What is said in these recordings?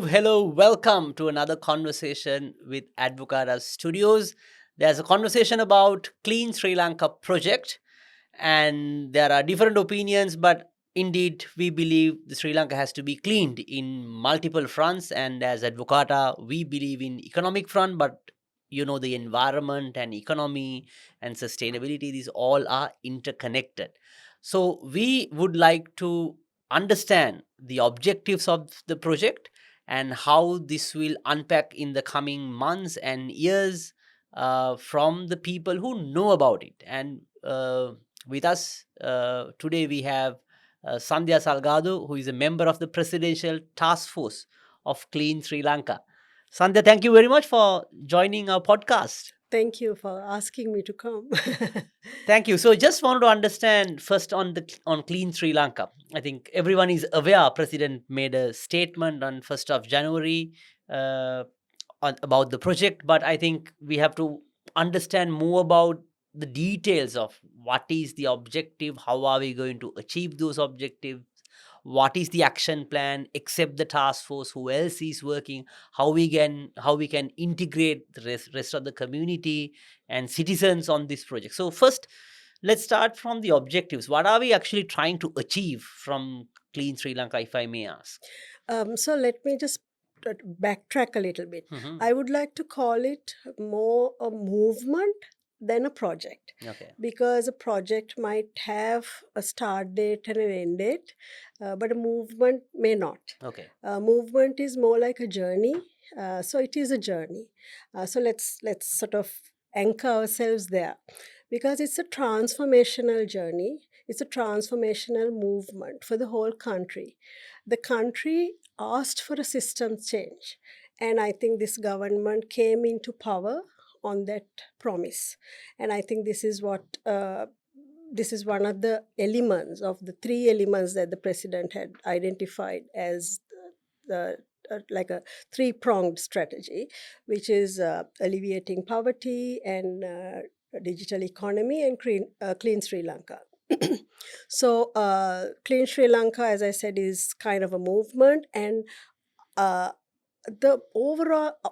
Hello, welcome to another conversation with Advocata Studios. There's a conversation about Clean Sri Lanka project, and there are different opinions, but indeed we believe the Sri Lanka has to be cleaned in multiple fronts, and as Advocata, we believe in economic front, but the environment and economy and sustainability, these all are interconnected. So we would like to understand the objectives of the project and how this will unpack in the coming months and years from the people who know about it. And with us today we have Sandya Salgado, who is a member of the Presidential Task Force of Clean Sri Lanka. Sandhya, thank you very much for joining our podcast. Thank you for asking me to come. Thank you. So, just wanted to understand first on Clean Sri Lanka. I think everyone is aware. President made a statement on 1st of January uh, about the project, but I think we have to understand more about the details of what is the objective, how are we going to achieve those objectives, what is the action plan, except the task force, who else is working, how we can integrate the rest of the community and citizens on this project. So first, let's start from the objectives. What are we actually trying to achieve from Clean Sri Lanka, if I may ask? So let me just backtrack a little bit. Mhm. I would like to call it more a movement than a project, Okay. because a project might have a start date and an end date, but a movement may not. Okay. Movement is more like a journey. So it is a journey. So let's sort of anchor ourselves there, because it's a transformational journey. It's a transformational movement for the whole country. The country asked for a system change, and I think this government came into power on that promise. And I think this is one of the elements of the three elements that the president had identified as the like a three-pronged strategy, which is alleviating poverty and digital economy and clean Sri Lanka. So clean Sri Lanka, as I said, is kind of a movement, and uh, the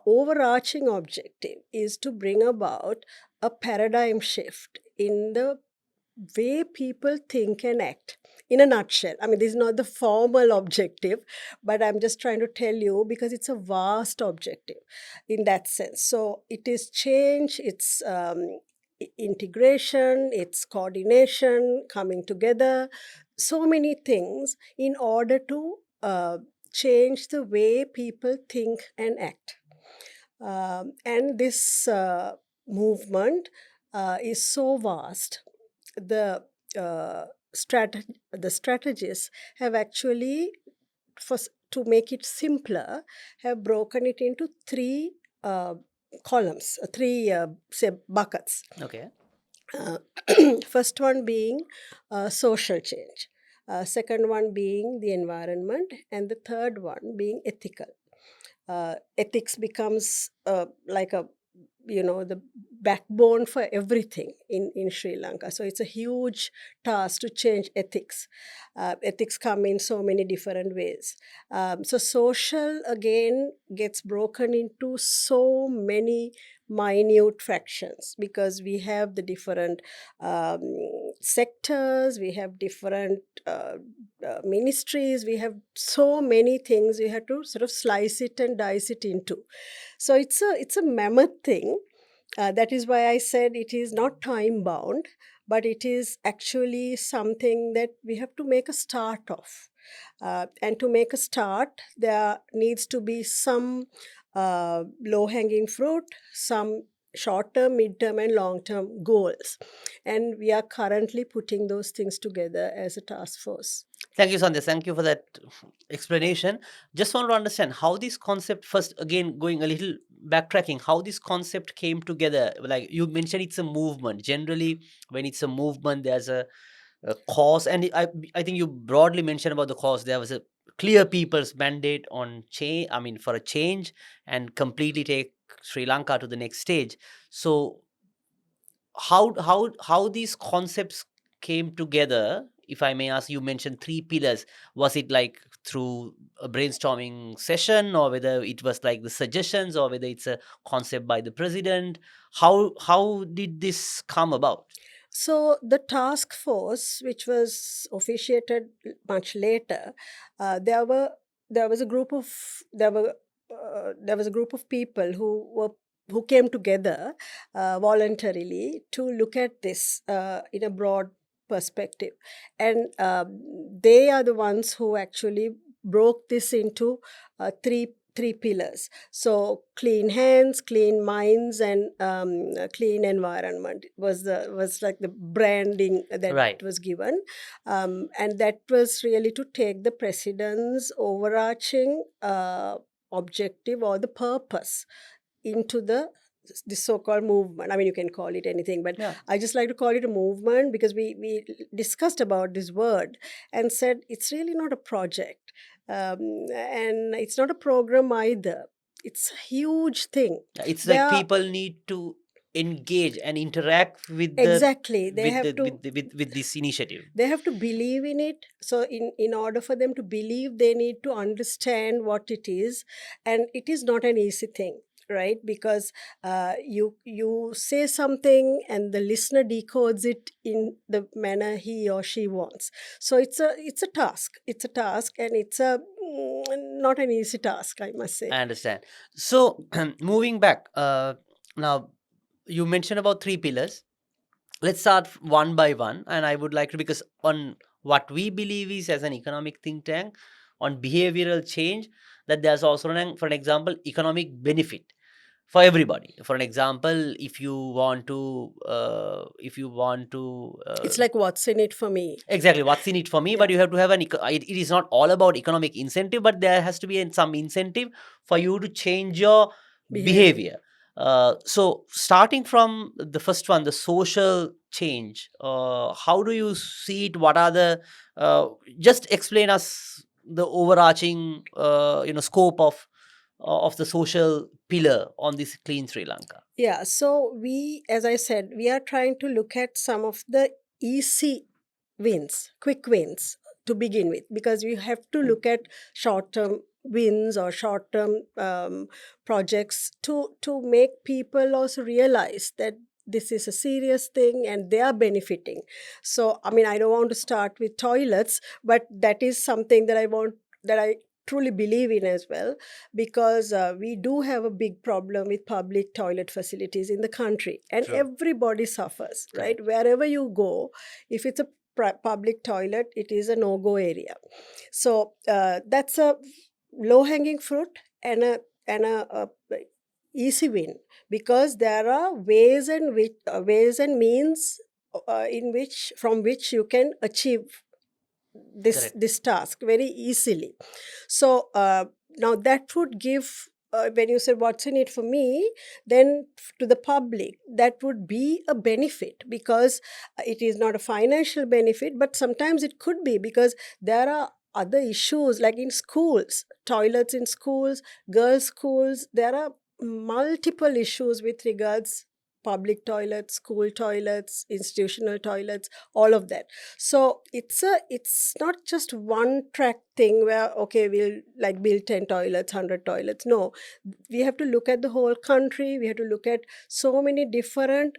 overarching objective is to bring about a paradigm shift in the way people think and act. In a nutshell, I mean, this is not the formal objective, but I'm just trying to tell you because it's a vast objective in that sense. So it is change, it's integration, it's coordination, coming together, so many things in order to change the way people think and act. And this movement is so vast. The the strategists have actually, to make it simpler, have broken it into three columns, three say buckets. Okay. Uh, First one being social change, second one being the environment, and the third one being ethical. Ethics becomes like a the backbone for everything in Sri Lanka. So it's a huge task to change ethics. Ethics come in so many different ways. So social again gets broken into so many minute fractions, because we have the different um, sectors, we have different ministries, we have so many things we have to sort of slice it and dice it into. So it's a mammoth thing. That is why I said it is not time bound, but it is actually something that we have to make a start of. And to make a start, there needs to be some low hanging fruit, some short term, mid term, and long term goals. And we are currently putting those things together as a task force. Thank you, Sandhya. Thank you for that explanation. Just want to understand how this concept, first, again, going a little backtracking, how this concept came together. Like you mentioned, it's a movement. Generally, when it's a movement, there's a cause. And I think you broadly mentioned about the cause. There was a clear people's mandate on change, I mean, for a change and completely take Sri Lanka to the next stage. So how these concepts came together, if I may ask? You mentioned three pillars. Was it like through a brainstorming session, or whether it was like the suggestions, or whether it's a concept by the president? How did this come about? So the task force, which was officiated much later, there were there was a group of there was a group of people who came together voluntarily to look at this in a broad perspective, and they are the ones who actually broke this into three pillars. So clean hands, clean minds, and clean environment was like the branding that Right. was given, and that was really to take the president's overarching objective or the purpose into the so-called movement. I mean, you can call it anything, but Yeah. I just like to call it a movement because we discussed about this word and said it's really not a project, and it's not a program either. It's a huge thing. Yeah, it's There like are people need to engage and interact with exactly they have to with this initiative. they have to believe in it. So in order for them to believe, they need to understand what it is, and it is not an easy thing, right? Because you say something and the listener decodes it in the manner he or she wants. So it's a task, and it's a not an easy task, I must say. I understand. So moving back, now you mentioned about three pillars. Let's start one by one, and I would like to, because on what we believe is, as an economic think tank, on behavioral change, that there's also for an example, economic benefit for everybody. For an example, if you want to It's like what's in it for me. exactly what's in it for me, Yeah, but you have to have it is not all about economic incentive, but there has to be some incentive for you to change your behavior. behavior. So starting from the first one, the social change, how do you see it? What are the just explain us the overarching scope of the social pillar on this clean Sri Lanka. Yeah, so we, as I said, we are trying to look at some of the easy wins, quick wins to begin with, because we have to look at short term wins or short term projects to make people also realize that this is a serious thing and they are benefiting. So, I mean, I don't want to start with toilets, but that is something that I truly believe in as well, because we do have a big problem with public toilet facilities in the country, and True. everybody suffers, right? Correct. Wherever you go, if it's a public toilet, it is a no-go area. So that's a low-hanging fruit and a easy win, because there are ways and means in which from which you can achieve Correct. this task very easily. So now that would give, when you said what's in it for me, then to the public that would be a benefit, because it is not a financial benefit, but sometimes it could be, because there are other issues like in schools, toilets in schools, girls schools, there are multiple issues with regards public toilets, school toilets, institutional toilets, all of that. So it's not just one track thing where okay, we'll like build 10 toilets, 100 toilets. No, we have to look at the whole country. We have to look at so many different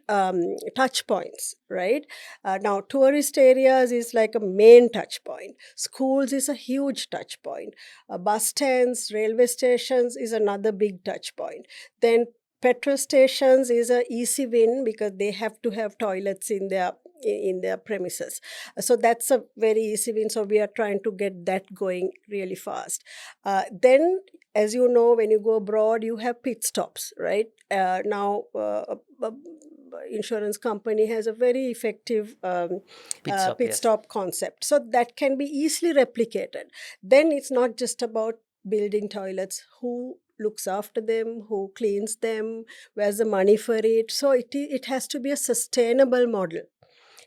touch points, right? Now tourist areas is like a main touch point, schools is a huge touch point, bus stands, railway stations is another big touch point, then petrol stations is a easy win because they have to have toilets in their premises. So that's a very easy win. So we are trying to get that going really fast. Then, as you know, when you go abroad, you have pit stops, right? Now, insurance company has a very effective Pit stop. pit Yes. stop concept. So that can be easily replicated. Then it's not just about building toilets. Who looks after them, who cleans them, where's the money for it? So it has to be a sustainable model.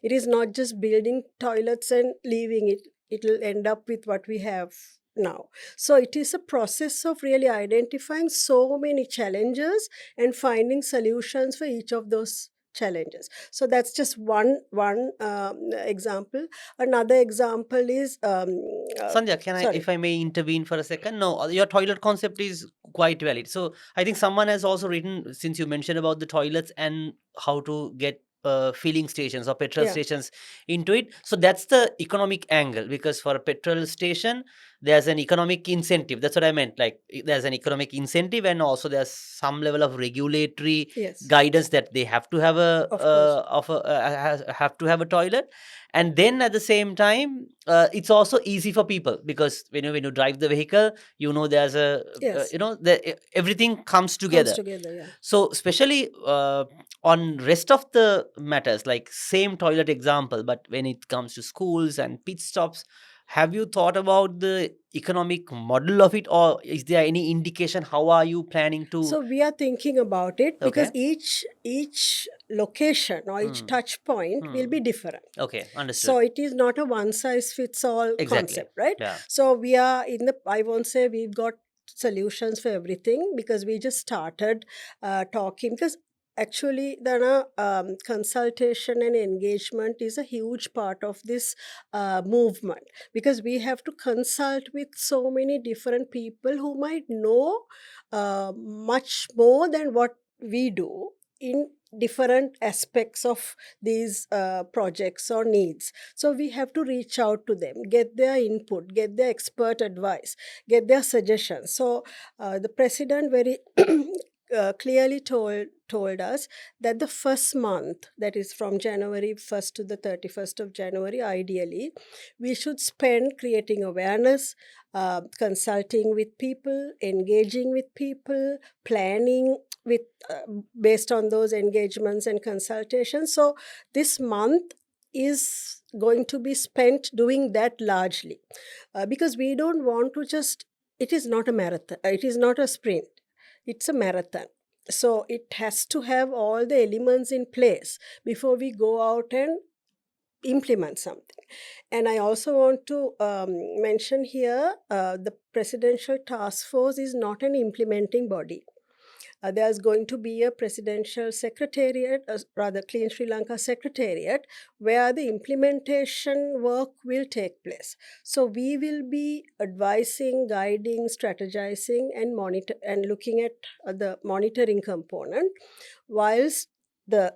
It is not just building toilets and leaving it. It'll end up with what we have now. So it is a process of really identifying so many challenges and finding solutions for each of those challenges. So that's just one example. Another example is Sandhya, can I, sorry. if I may intervene for a second? No, your toilet concept is quite valid. So I think someone has also written, since you mentioned about the toilets and how to get filling stations or petrol Yeah. stations into it. So that's the economic angle, because for a petrol station, there's an economic incentive. That's what I meant. Like there's an economic incentive, and also there's some level of regulatory Yes. guidance that they have to have a Of course. have to have a toilet. And then at the same time, it's also easy for people, because when you drive the vehicle, there's a Yes. everything comes Comes together. together. Yeah. So especially on rest of the matters, like same toilet example, but when it comes to schools and pit stops, have you thought about the economic model of it, or is there any indication how are you planning to? So we are thinking about it because Okay. each location or each Hmm. touch point will be Hmm. different. Okay, understood. So it is not a one size fits all Exactly. concept, right? Yeah. So we are in the, I won't say we've got solutions for everything, because we just started talking. Because actually, the consultation and engagement is a huge part of this movement, because we have to consult with so many different people who might know much more than what we do in different aspects of these projects or needs. So we have to reach out to them, get their input, get their expert advice, get their suggestions. So the president very clearly told us that the first month, that is from January 1st to the 31st of January, ideally we should spend creating awareness, consulting with people, engaging with people, planning with based on those engagements and consultations. So this month is going to be spent doing that largely, because we don't want to just, it is not a marathon, it is not a sprint, it's a marathon. So it has to have all the elements in place before we go out and implement something. And I also want to mention here, the presidential task force is not an implementing body. There's going to be a presidential secretariat, rather Clean Sri Lanka secretariat, where the implementation work will take place. So we will be advising, guiding, strategizing, and monitor and looking at the monitoring component, whilst the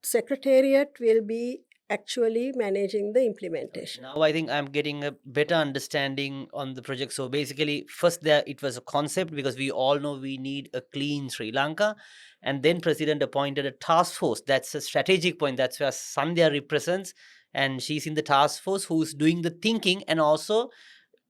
secretariat will be actually managing the implementation. Now I think I'm getting a better understanding on the project. So basically, first there it was a concept, because we all know we need a clean Sri Lanka, and then President appointed a task force. That's a strategic point. That's where Sandhya represents, and she's in the task force who's doing the thinking, and also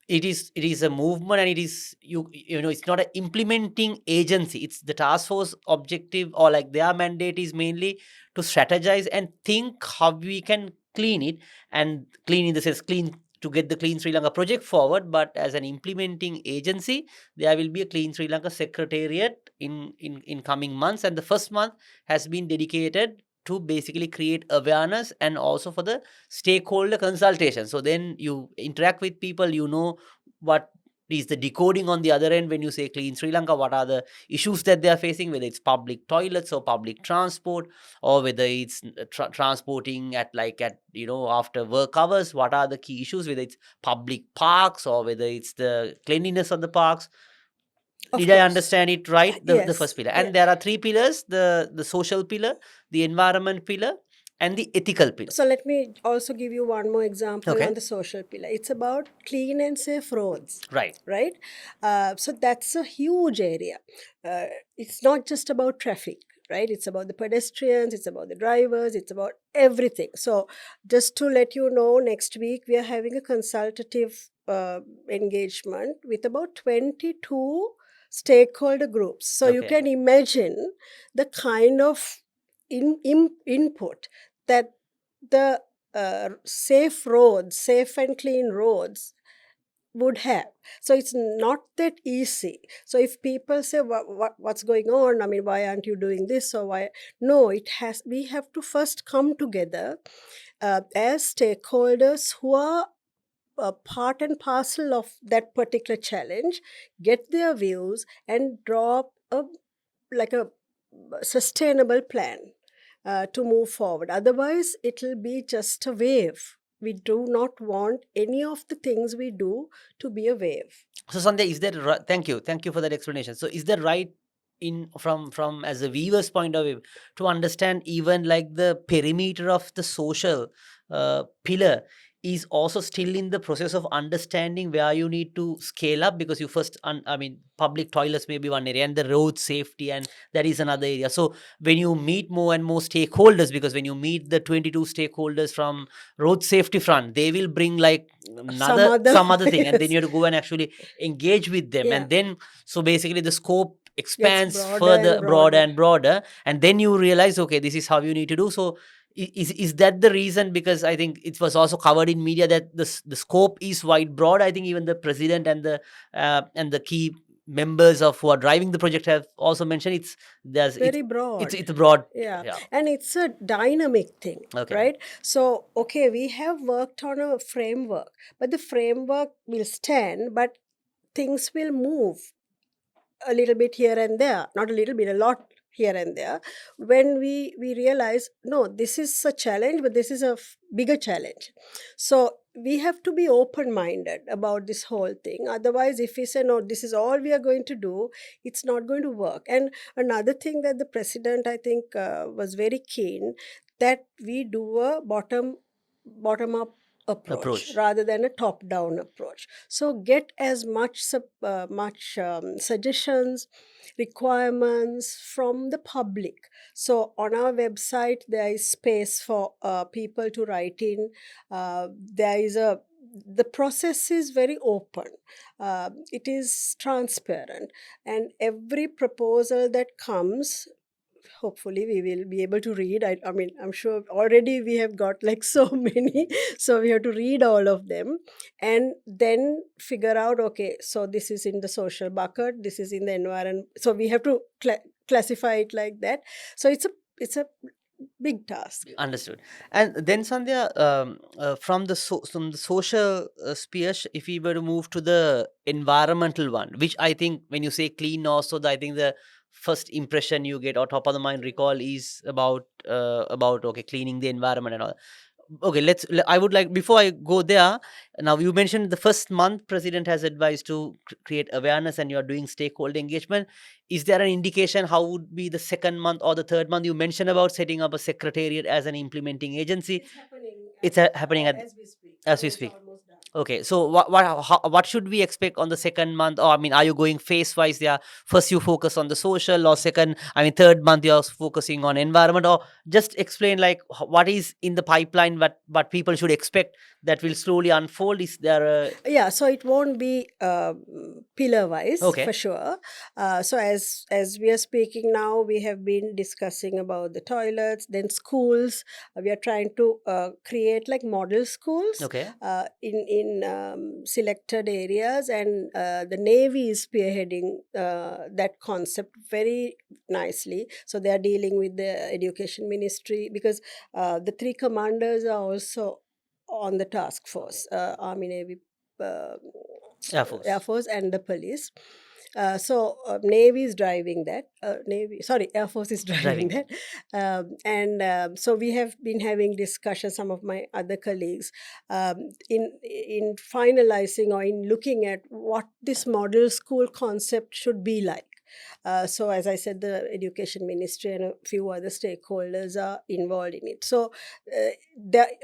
it is a movement, and it is it's not an implementing agency. It's the task force objective, or like their mandate is mainly to strategize and think how we can clean it, and clean in the sense clean to get the Clean Sri Lanka project forward. But as an implementing agency, there will be a Clean Sri Lanka secretariat in coming months, and the first month has been dedicated to basically create awareness and also for the stakeholder consultation. So then you interact with people, what is the decoding on the other end when you say Clean Sri Lanka, what are the issues that they are facing, whether it's public toilets or public transport, or whether it's transporting at after work hours, what are the key issues, whether it's public parks or whether it's the cleanliness of the parks. Of Did I course. understand it right? The Yes. first pillar, Yeah. and there are three pillars: the social pillar, the environment pillar, and the ethical pillar. So let me also give you one more example on Okay. the social pillar. It's about clean and safe roads, Right. right? So that's a huge area. Uh, it's not just about traffic, right? It's about the pedestrians, it's about the drivers, it's about everything. So just to let you know, next week we are having a consultative engagement with about 22 stakeholder groups. So you Okay. can imagine the kind of input that the safe and clean roads would have. So it's not that easy. So if people say, what's going on? I mean, why aren't you doing this? Or why? No, we have to first come together as stakeholders who are part and parcel of that particular challenge, get their views, and draw up a sustainable plan to move forward. Otherwise, it'll be just a wave. We do not want any of the things we do to be a wave. So Sandhya, is that right? Thank you for that explanation. So is that right in from as a viewer's point of view to understand even like the perimeter of the social pillar is also still in the process of understanding where you need to scale up, because you first I mean public toilets may be one area and the road safety and that is another area. So when you meet more and more stakeholders, because when you meet the 22 stakeholders from road safety front, they will bring like Some another other some other thing, and then yes, you have to go and actually engage with them, yeah, and then so basically the scope gets expands broader further, and broader broader. and broader, and then you realize, okay, this is how you need to do. So is that the reason? Because I think it was also covered in media that the scope is wide broad. I think even the president and the key members of who are driving the project have also mentioned Very broad. it's broad. Yeah, Yeah. and it's a dynamic thing, Okay. right? So, okay, we have worked on a framework, but the framework will stand, but things will move a little bit here and there, not a little bit, a lot here and there. When we realize, no, this is a challenge, but this is a bigger challenge. So we have to be open minded about this whole thing. Otherwise, if we say no, this is all we are going to do, it's not going to work. And another thing that the president, I think, was very keen, that we do a bottom up approach Approach. rather than a top down approach. So get as much suggestions, requirements from the public. So on our website there is space for people to write in. There is a The process is very open. It is transparent, and every proposal that comes, hopefully we will be able to read. I mean, I'm sure already we have got like so many, so we have to read all of them and then figure out, okay, so this is in the social bucket, this is in the environment, so we have to classify it like that. So it's a big task. Understood. And then Sandhya, from the social sphere, if we were to move to the environmental one, which I think when you say clean, also I think the first impression you get or top of the mind recall is about okay, cleaning the environment and all. Okay, I would like, before I go there, now you mentioned the first month president has advised to create awareness and you are doing stakeholder engagement. Is there an indication how would be the second month or the third month? You mentioned about setting up a secretariat as an implementing agency. It's happening It's happening as we speak. as So we it's speak. almost done. Okay, so what should we expect on the second month? Or I mean, are you going phase wise? Yeah, first you focus on the social, or second, I mean, third month you're focusing on environment, or just explain like what is in the pipeline, what people should expect that will slowly unfold. Is there a Yeah, so it won't be pillar wise for okay? sure. So as we are speaking now, we have been discussing about the toilets, then schools. We are trying to create like model schools Okay. in selected areas, and the Navy is spearheading that concept very nicely. So they are dealing with the education ministry, because the three commanders are also on the task force, Army, Navy, uh, Air Air Force Force, and the police. Navy is driving that. Air Force is driving driving that. that. So we have been having discussions. Some of my other colleagues, in finalizing or in looking at what this model school concept should be like. So, as I said, the education ministry and a few other stakeholders are involved in it. So,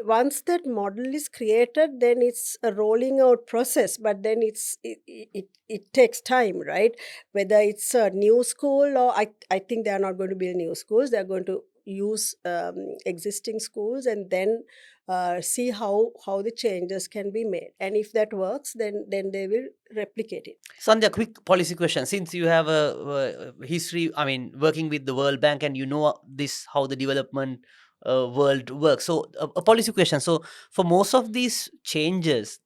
once that model is created, then it's a rolling out process. But then it takes time, right? Whether it's a new school, or I think they are not going to build new schools. They are going to use existing schools and then see how the changes can be made. And if that works, then they will replicate it. Sandhya, quick policy question. Since you have a history, I mean, working with the World Bank, and you know this how the development world works. So, a policy question. So, for most of these changes,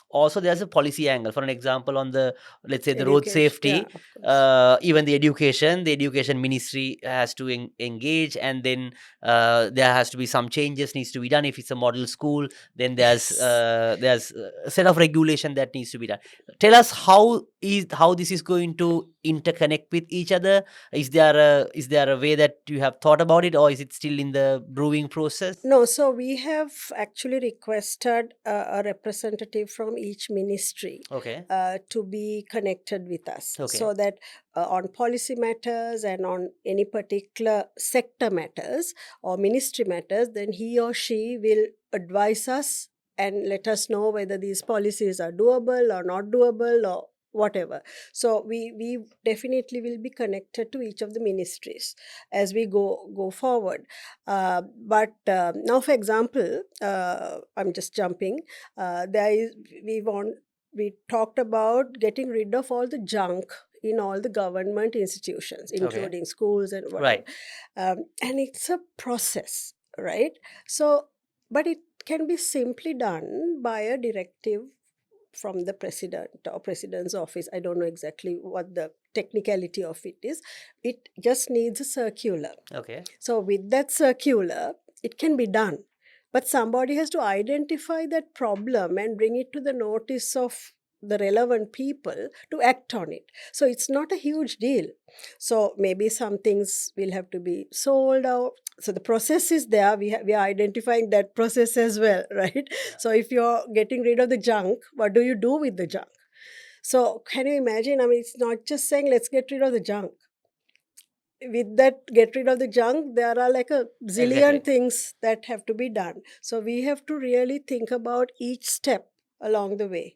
also there's a policy angle. For an example, on the, let's say, the road Education, yeah, safety, of course. even the education ministry has to engage, and then there has to be some changes needs to be done. If it's a model school, then Yes. there's a set of regulation that needs to be done. Tell us how this is going to interconnect with each other. Is there a way that you have thought about it, or is it still in the brewing process? No, so we have actually requested a representative from each ministry Okay. to be connected with us, Okay. so that on policy matters and on any particular sector matters or ministry matters, then he or she will advise us and let us know whether these policies are doable or not doable or whatever. So we definitely will be connected to each of the ministries as we go forward. But now, for example, I'm just jumping. There is we talked about getting rid of all the junk in all the government institutions, Okay. including schools and whatever. Right. And it's a process, right? So, but it can be simply done by a directive from the president or president's office. I don't know exactly what the technicality of it is. It just needs a circular. Okay. So, with that circular, it can be done. But somebody has to identify that problem and bring it to the notice of the relevant people to act on it. So, it's not a huge deal. So, maybe some things will have to be sold out. So, the process is there. We are identifying that process as well, right? So, if you're getting rid of the junk, what do you do with the junk? So, can you imagine? I mean, it's not just saying let's get rid of the junk. With that get rid of the junk, there are like a zillion Exactly. things that have to be done. So we have to really think about each step along the way.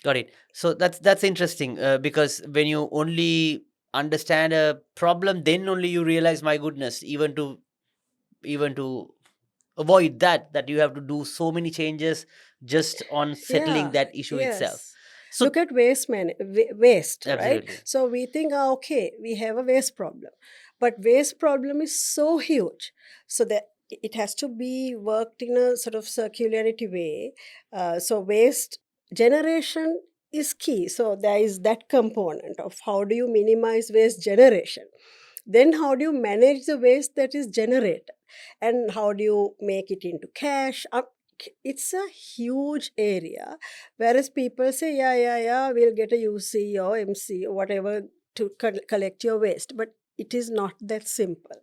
Got it. So that's interesting, because when you only understand a problem, then only you realize, my goodness, even to avoid that you have to do so many changes just on settling Yeah, that issue itself. yes. So Look at waste, right? absolutely. So we think, okay, we have a waste problem, but waste problem is so huge, so that it has to be worked in a sort of circularity way. So waste generation is key. So there is that component of how do you minimize waste generation. Then how do you manage the waste that is generated, and how do you make it into cash? It's a huge area. Whereas people say, yeah, we'll get a UC or MC or whatever to collect your waste, but it is not that simple.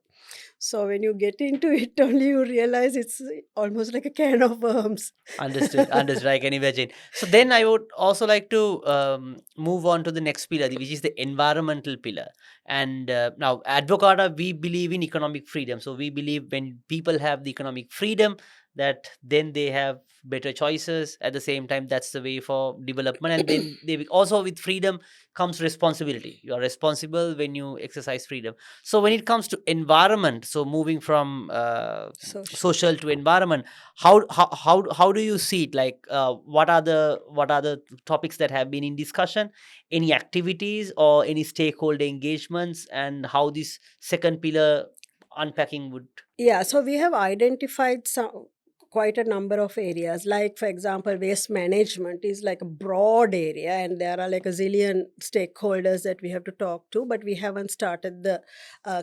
So when you get into it, only you realize it's almost like a can of worms. Understood. Understood. I can imagine. So then I would also like to move on to the next pillar, which is the environmental pillar. And now, Advocata, we believe in economic freedom. So we believe when people have the economic freedom, that then they have better choices. At the same time, that's the way for development. And then they also, with freedom comes responsibility. You are responsible when you exercise freedom. So when it comes to environment, so moving from Social. social to environment, how do you see it? Like, what are the topics that have been in discussion, any activities or any stakeholder engagements, and how this second pillar unpacking would. Yeah, so we have identified some quite a number of areas. Like, for example, waste management is like a broad area, and there are like a zillion stakeholders that we have to talk to, but we haven't started the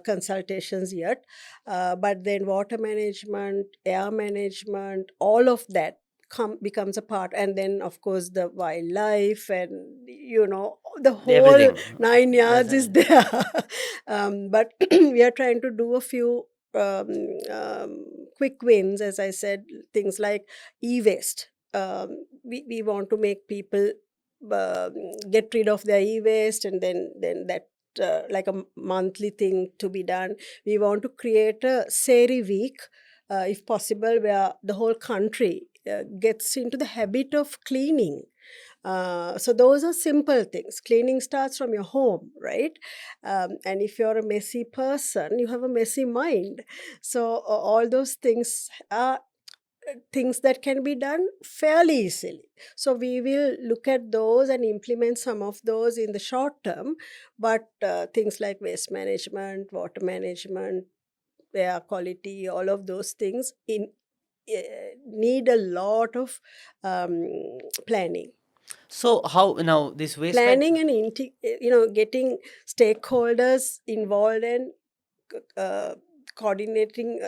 consultations yet. But then water management, air management, all of that becomes a part. And then, of course, the wildlife and, the whole Everything. 9 yards That's is there. But we are trying to do a few um, quick wins, as I said, things like e-waste. We want to make people um, get rid of their e-waste, and then that like a monthly thing to be done. We want to create a Seri week, if possible, where the whole country gets into the habit of cleaning. So those are simple things. Cleaning starts from your home, right? And if you're a messy person, you have a messy mind. So all those things are things that can be done fairly easily. So we will look at those and implement some of those in the short term. But things like waste management, water management, air quality, all of those things in need a lot of planning. So how now this waste Planning management? and getting stakeholders involved and uh, coordinating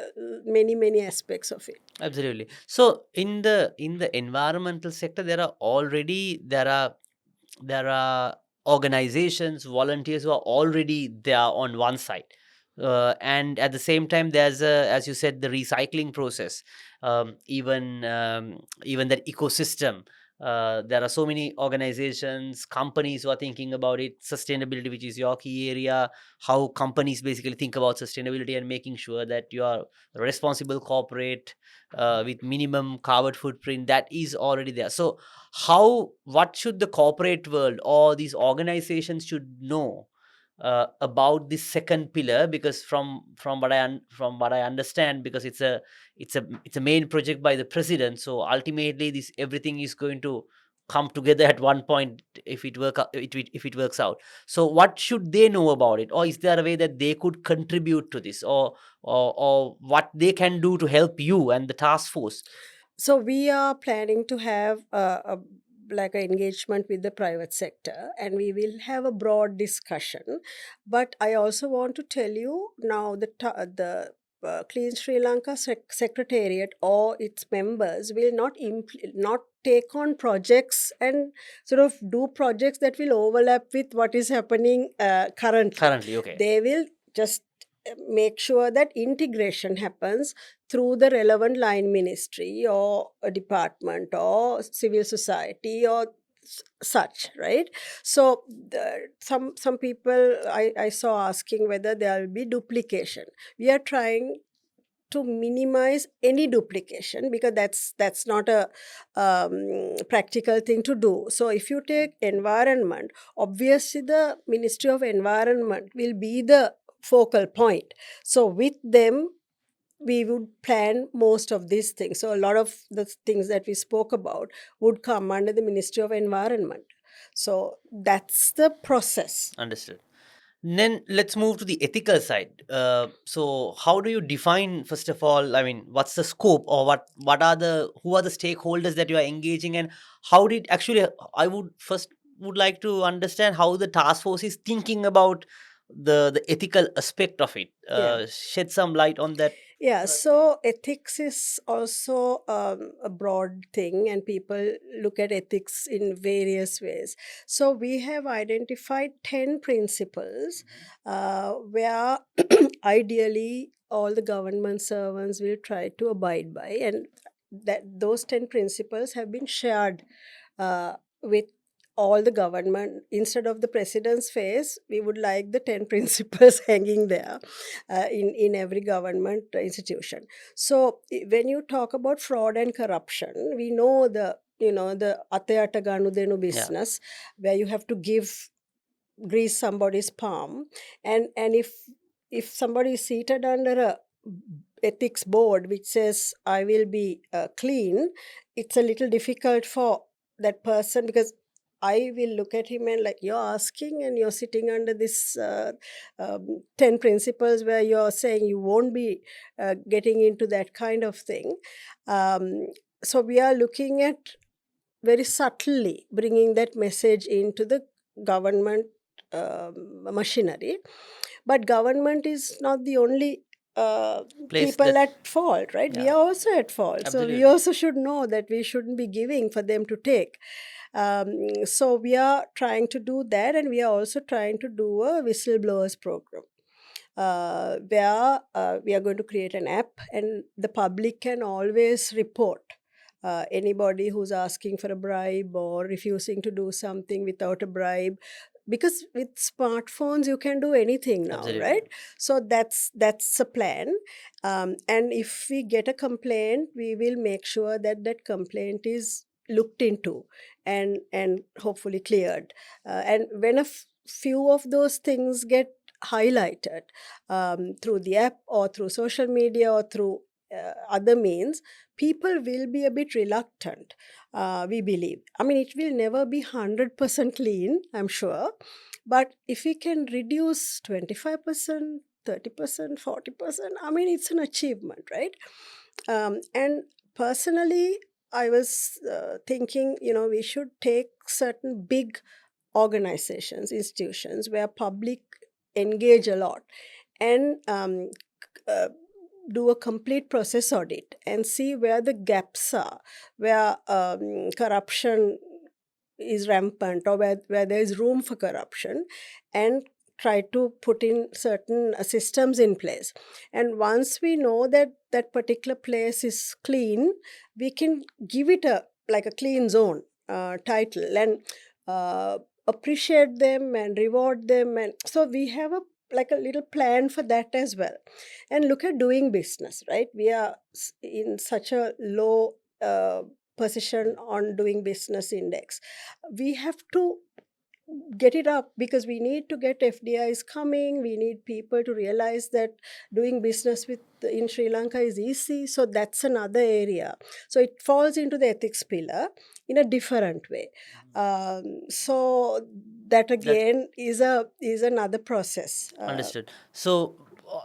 many aspects of it. Absolutely. So in the environmental sector, there are organizations, volunteers who are already there on one side, and at the same time, there's as you said, the recycling process, even that ecosystem. There are so many organizations, companies who are thinking about it, sustainability, which is your key area. How companies basically think about sustainability and making sure that you are a responsible corporate with minimum carbon footprint, that is already there. So what should the corporate world or these organizations should know about this second pillar? Because from what I understand, because it's a main project by the president, so ultimately this everything is going to come together at one point if it works out. So what should they know about it, or is there a way that they could contribute to this, or what they can do to help you and the task force? So we are planning to have like an engagement with the private sector, and we will have a broad discussion. But I also want to tell you now the Clean Sri Lanka Secretariat or its members will not take on projects and sort of do projects that will overlap with what is happening currently. Currently, okay. They will just make sure that integration happens through the relevant line ministry or a department or civil society or such, right? So some people I saw asking whether there will be duplication. We are trying to minimize any duplication because that's not a practical thing to do. So if you take environment, obviously the Ministry of Environment will be the focal point. So with them we would plan most of these things. So a lot of the things that we spoke about would come under the Ministry of Environment. So that's the process. Understood. Then let's move to the ethical side. So how do you define, first of all, I mean, what's the scope, or who are the stakeholders that you are engaging, and how did actually, I would like to understand how the task force is thinking about the ethical aspect of it. Yeah. Shed some light on that. Yeah, so ethics is also a broad thing, and people look at ethics in various ways. So, we have identified 10 principles where ideally all the government servants will try to abide by, and that those 10 principles have been shared with all the government. Instead of the president's face, we would like the 10 principles hanging there in every government institution. So when you talk about fraud and corruption, we know the atayata ganudenu Yeah. business, where you have to grease somebody's palm, and if somebody is seated under a ethics board which says I will be clean, it's a little difficult for that person, because I will look at him and like, you're asking and you're sitting under this 10 principles where you're saying you won't be getting into that kind of thing. um, so we are looking at very subtly bringing that message into the government machinery. But government is not the only Place people that. at fault, right? We Yeah. are also at fault. So we Absolutely. also should know that we shouldn't be giving for them to take. So we are trying to do that, and we are also trying to do a whistleblowers program where we are going to create an app, and the public can always report anybody who's asking for a bribe or refusing to do something without a bribe, because with smartphones you can do anything now, Absolutely. right? So that's a plan. And if we get a complaint, we will make sure that that complaint is looked into and hopefully cleared. And when few of those things get highlighted through the app or through social media or through other means, people will be a bit reluctant, we believe. I mean, it will never be 100% clean, I'm sure. But if we can reduce 25%, 30%, 40%, I mean, it's an achievement, right? And personally, I was thinking, we should take certain big organizations, institutions where public engage a lot, and uh, do a complete process audit and see where the gaps are, where corruption is rampant, or where there is room for corruption, and try to put in certain systems in place. And once we know that that particular place is clean, we can give it a like a clean zone title, and uh, appreciate them and reward them. And so we have a like a little plan for that as well. And look at doing business, right? We are in such a low position on doing business index. We have to get it up, because we need to get FDIs coming. We need people to realize that doing business with in Sri Lanka is easy. So that's another area. So it falls into the ethics pillar in a different way. So that That again is another process. understood. So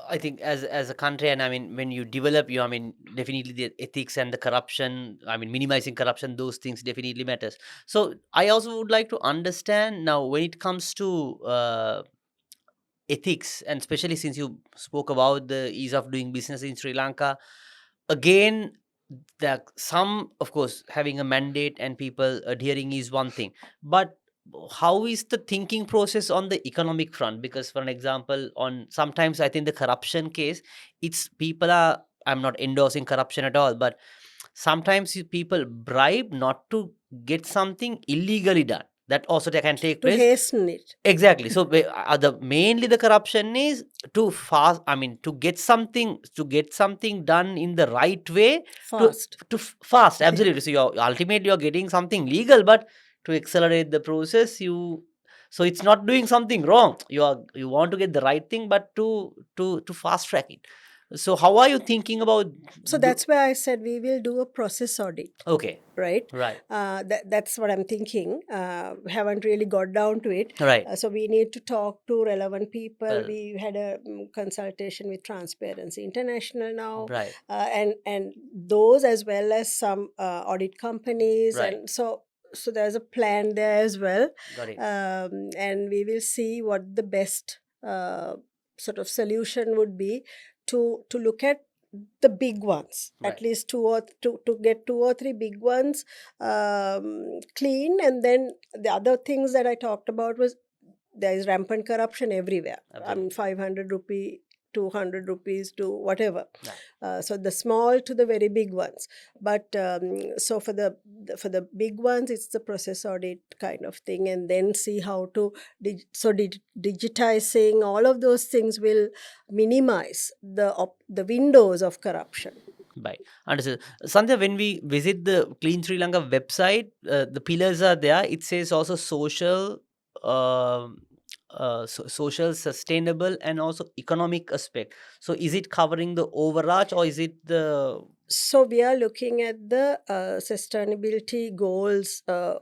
I think as a country, and I mean, when you develop, I mean, definitely the ethics and the corruption, I mean, minimizing corruption, those things definitely matters. So I also would like to understand now when it comes to ethics, and especially since you spoke about the ease of doing business in Sri Lanka, again, the some, of course, having a mandate and people adhering is one thing, but how is the thinking process on the economic front? Because for an example, on sometimes I think the corruption case, it's people are, I'm not endorsing corruption at all, but sometimes people bribe not to get something illegally done, that also they can take To place. hasten it Exactly. So the mainly the corruption is to fast. I mean, to get something done in the right way, to fast. fast. Absolutely. So you're ultimately you're getting something legal, but to accelerate the process, so it's not doing something wrong. You want to get the right thing, but to fast track it. So how are you thinking about? So that's where I said we will do a process audit, Okay. right? Right. That's what I'm thinking. Haven't really got down to it. Right. So we need to talk to relevant people. Well. We had a consultation with Transparency International now, Right. and those as well as some audit companies, Right. and so there's a plan there as well. Got it. And we will see what the best sort of solution would be to look at the big ones, Right. at least to get two or three big ones clean. And then the other things that I talked about was there is rampant corruption everywhere. I mean, Absolutely. 500 rupee, 200 rupees to whatever. Right. So the small to the very big ones. But so for the big ones, it's the process audit kind of thing, and then see how to digitizing all of those things will minimize the windows of corruption. Right. Understood. Sandhya, when we visit the Clean Sri Lanka website, the pillars are there. It says also social, social, sustainable, and also economic aspect. So, is it covering the overarch, or is it the So we are looking at the sustainability goals, the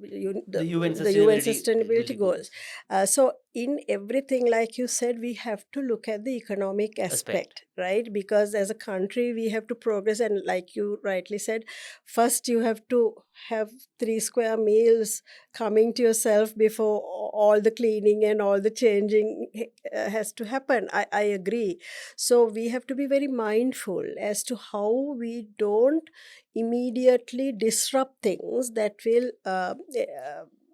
UN the UN sustainability sustainability ability goals. goals So in everything, like you said, we have to look at the economic aspect? aspect, right? Because as a country, we have to progress, and like you rightly said, first you have to have 3 square meals coming to yourself before all the cleaning and all the changing has to happen. I agree. So we have to be very mindful as to how we don't immediately disrupt things that will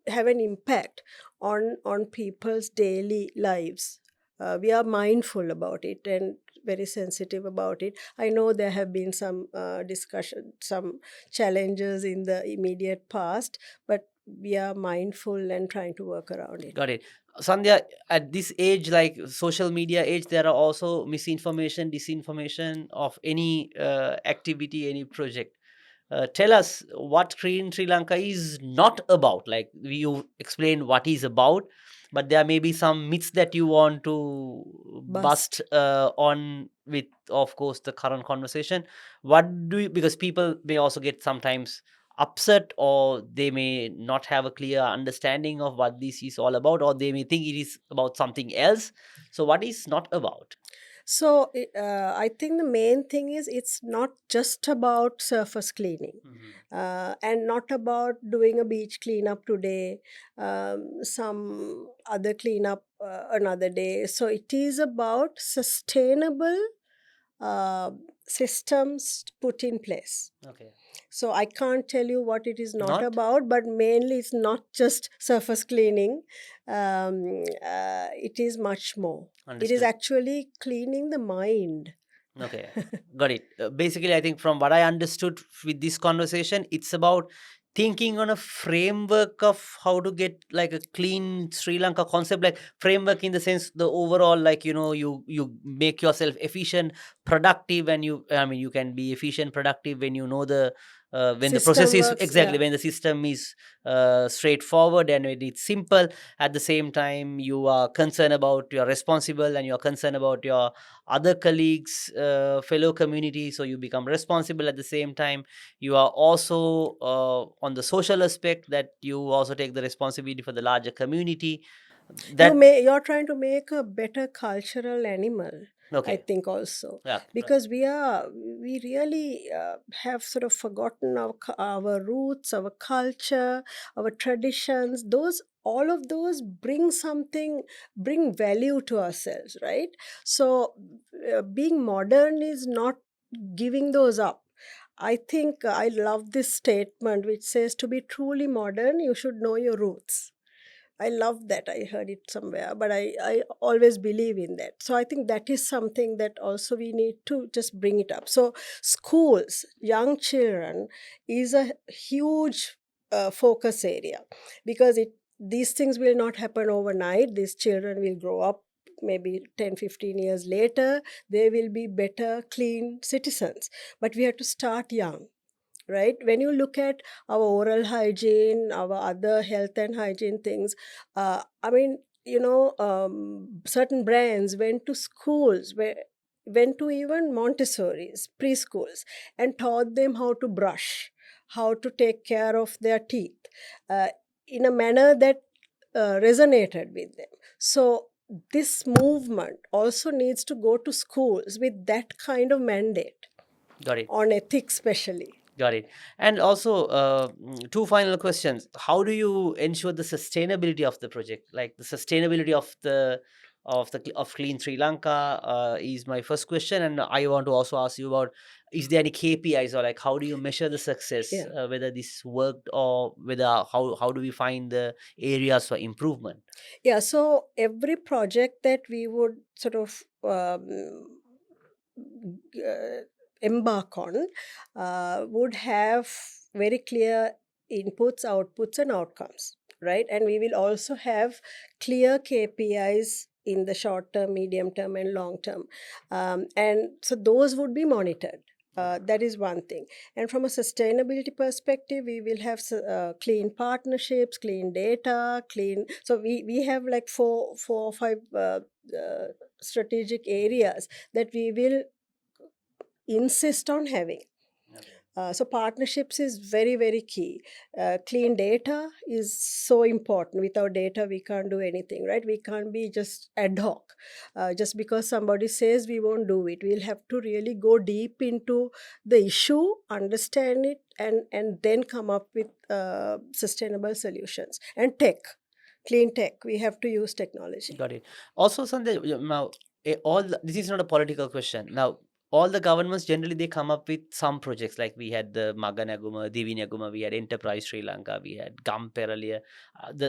have an impact on people's daily lives. We are mindful about it and very sensitive about it. I know there have been some discussion, some challenges in the immediate past, but we are mindful and trying to work around it. Got it. Sandhya, at this age, like social media age, there are also misinformation, disinformation of any activity, any project. Tell us what Clean Sri Lanka is not about. Like you explained what is about, but there may be some myths that you want to bust Bust. on with, of course, the current conversation. What do you, because people may also get sometimes upset, or they may not have a clear understanding of what this is all about, or they may think it is about something else. So what is not about? So I think the main thing is it's not just about surface cleaning. And not about doing a beach cleanup today, some other cleanup another day. So it is about sustainable uh, systems put in place. Okay. So I can't tell you what it is not Not about, but mainly it's not just surface cleaning. It is much more. It is understood. actually cleaning the mind. Okay, got it. Basically, I think from what I understood with this conversation, it's about thinking on a framework of how to get like a clean Sri Lanka concept, like framework in the sense the overall, like you make yourself efficient, productive, and I mean you can be efficient, productive when you know the when the process System is works, exactly yeah. when the system is straightforward and when it's simple. At the same time, you are concerned about you're responsible and you're concerned about your other colleagues, fellow community, so you become responsible. At the same time, you are also on the social aspect, that you also take the responsibility for the larger community. That You're trying to make a better cultural animal, I okay. think, also, Yeah, right. because we really have sort of forgotten our roots, our culture, our traditions. Those, all of those bring something, bring value to ourselves, right? So being modern is not giving those up. I think I love this statement which says, to be truly modern you should know your roots. I love that. I heard it somewhere, but I always believe in that. So I think that is something that also we need to just bring it up. So schools, young children is a huge focus area, because these things will not happen overnight. These children will grow up maybe 10, 15 years later. They will be better, clean citizens. But we have to start young, right? When you look at our oral hygiene, our other health and hygiene things, I mean, certain brands went to schools, went to even Montessori's preschools, and taught them how to brush, how to take care of their teeth, uh, in a manner that resonated with them. So this movement also needs to go to schools with that kind of mandate Got it. on ethics, especially. Got it. And also, two final questions. How do you ensure the sustainability of the project? Like the sustainability of Clean Sri Lanka is my first question, and I want to also ask you about, is there any KPIs, or like how do you measure the success, Yeah. whether this worked, or whether how do we find the areas for improvement? Yeah, so every project that we would sort of uh, embark on would have very clear inputs, outputs, and outcomes, right? And we will also have clear KPIs in the short term, medium term, and long term. And so those would be monitored. That is one thing. And from a sustainability perspective, we will have clean partnerships, clean data, clean. So we have like four or five strategic areas that we will insist on having. Okay. So partnerships is very, very key. Clean data is so important. Without data, we can't do anything, right? We can't be just ad hoc. Just because somebody says we won't do it, we'll have to really go deep into the issue, understand it, and then come up with sustainable solutions. And tech, clean tech, we have to use technology. Got it. Also, Sanjay, now this is not a political question. Now, all the governments generally they come up with some projects. Like we had the Maganaguma, Divinaguma, we had Enterprise Sri Lanka, we had Gamper earlier.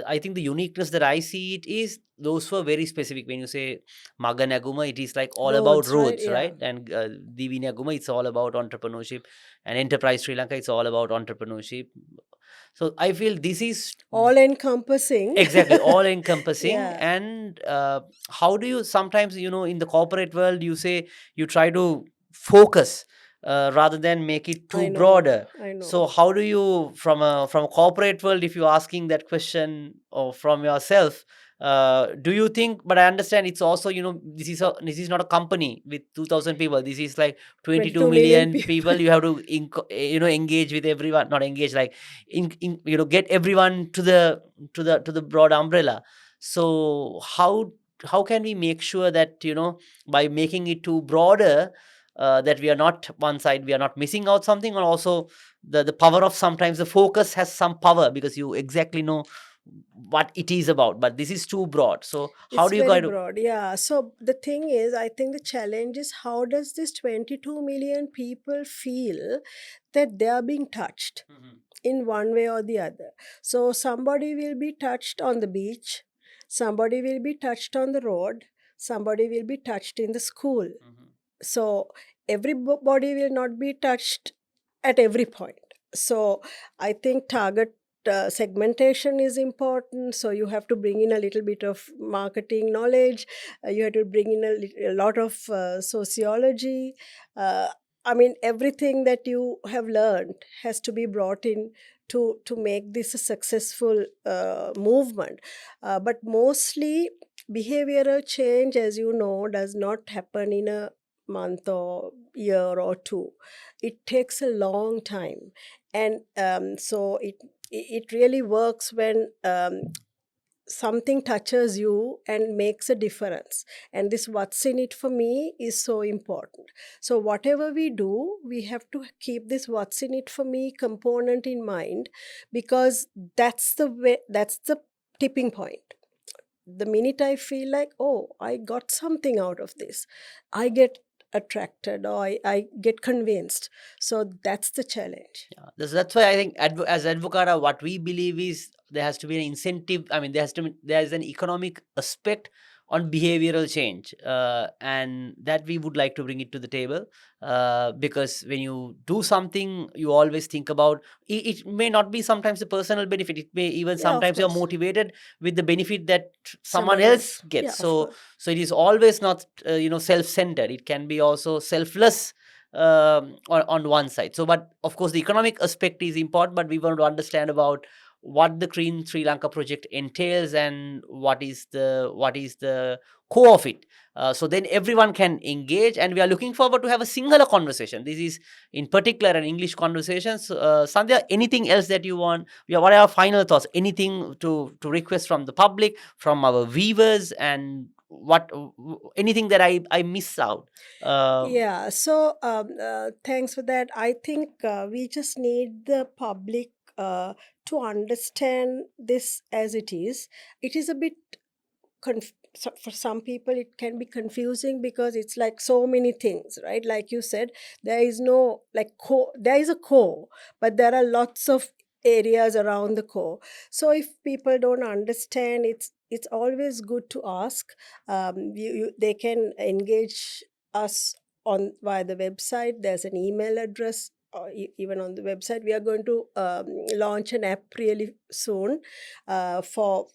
I think the uniqueness that I see it is those were very specific. When you say Maganaguma, it is like all about Roads, right? roads, Yeah. right? And Divinaguma, it's all about entrepreneurship, and Enterprise Sri Lanka, it's all about entrepreneurship. So I feel this is All encompassing. exactly all encompassing. Yeah, And how do you sometimes, in the corporate world, you say you try to focus rather than make it too I know. broader. I know. So how do you, from a corporate world, if you're asking that question, or from yourself, do you think, but I understand it's also, this is not a company with 2000 people. This is like 22 22 million million people. people. You have to engage with everyone, not engage, like get everyone to the broad umbrella. So how how can we make sure that, by making it too broader, that we are not one side, we are not missing out something, or also the power of, sometimes the focus has some power because you exactly know what it is about, but this is too broad. So how It's do you very guide? broad. Yeah. So the thing is, I think the challenge is how does this 22 million people feel that they are being touched Mhm, in one way or the other? So somebody will be touched on the beach, somebody will be touched on the road, somebody will be touched in the school. mhm. So everybody will not be touched at every point. So I think target segmentation is important. So you have to bring in a little bit of marketing knowledge. You have to bring in a lot of sociology. uh, I mean, everything that you have learned has to be brought in to make this a successful movement. But mostly behavioral change, as you know, does not happen in a month or year or two. It takes a long time. And so it really works when something touches you and makes a difference. And this what's in it for me is so important. So whatever we do, we have to keep this what's in it for me component in mind, because that's the way, that's the tipping point. The minute I feel like, oh, I got something out of this, I get attracted, or I get convinced. So that's the challenge. Yeah, that's why I think, as Advocata, what we believe is there has to be an incentive. I mean, there is an economic aspect on behavioral change, and that we would like to bring it to the table, because when you do something, you always think about it. May not be sometimes a personal benefit. It may even Yeah, of sometimes you're course. motivated with the benefit that someone Someone else else. gets. Yeah, of So course. so it is always not self-centered. It can be also selfless, on one side. So, but of course, the economic aspect is important, but we want to understand about what the Clean Sri Lanka project entails and what is the core of it. So then everyone can engage, and we are looking forward to have a singular conversation. This is in particular an English conversation. So, Sandhya, anything else that you want? Yeah, what are our final thoughts? Anything to request from the public, from our viewers, and anything that I miss out? Yeah, so thanks for that. I think we just need the public to understand this as it is. It is a bit so for some people it can be confusing because it's like so many things, right? Like you said, there is no like core, there is a core, but there are lots of areas around the core. So if people don't understand, it's always good to ask. They can engage us on via the website. There's an email address, or even on the website. We are going to launch an app really soon for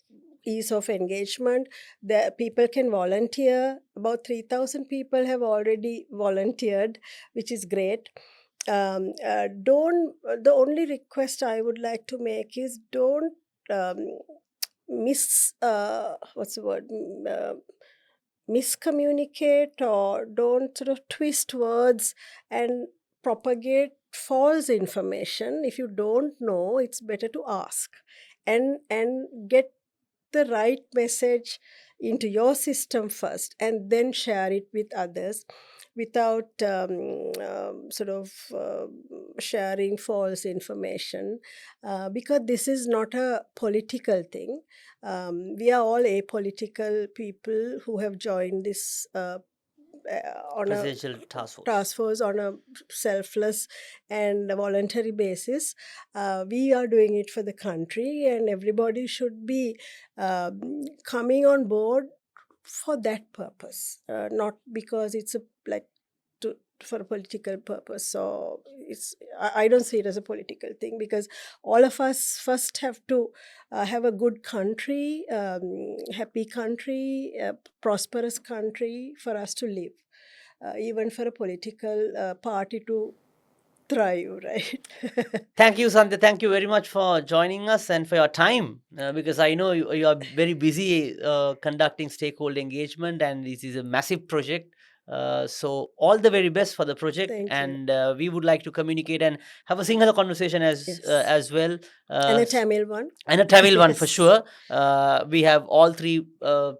ease of engagement. The people can volunteer. About 3,000 people have already volunteered, which is great. Don't The only request I would like to make is don't miss what's the word miscommunicate, or don't sort of twist words and propagate false information. If you don't know, it's better to ask and get the right message into your system first, and then share it with others without sort of sharing false information, because this is not a political thing. We are all apolitical people who have joined this on a Presidential task force. task force on a selfless and a voluntary basis. We are doing it for the country, and everybody should be coming on board for that purpose, not because it's a like to for a political purpose. So I don't see it as a political thing, because all of us first have to have a good country, happy country, prosperous country for us to live, even for a political party to thrive, right? Thank you, Sandhya. Thank you very much for joining us and for your time, because I know you are very busy conducting stakeholder engagement, and this is a massive project. So all the very best for the project, Thank you. and we would like to communicate and have a single conversation Yes. as well. And a Tamil one. And a Tamil one for Yes. sure. We have all three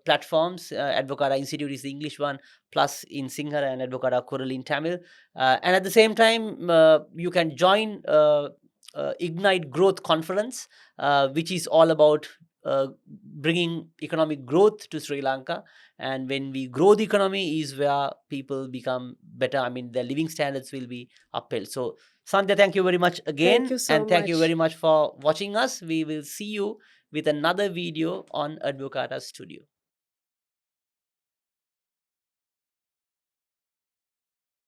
platforms. Advocata Institute is the English one, plus in Sinhala, and Advocata Kurali in Tamil. And at the same time, you can join Ignite Growth Conference, which is all about bringing economic growth to Sri Lanka. And when we grow the economy is where people become better. I mean, their living standards will be upheld. So Sandhya, thank you very much again. Thank you so and thank you much. very much for watching us. We will see you with another video on Advocata Studio.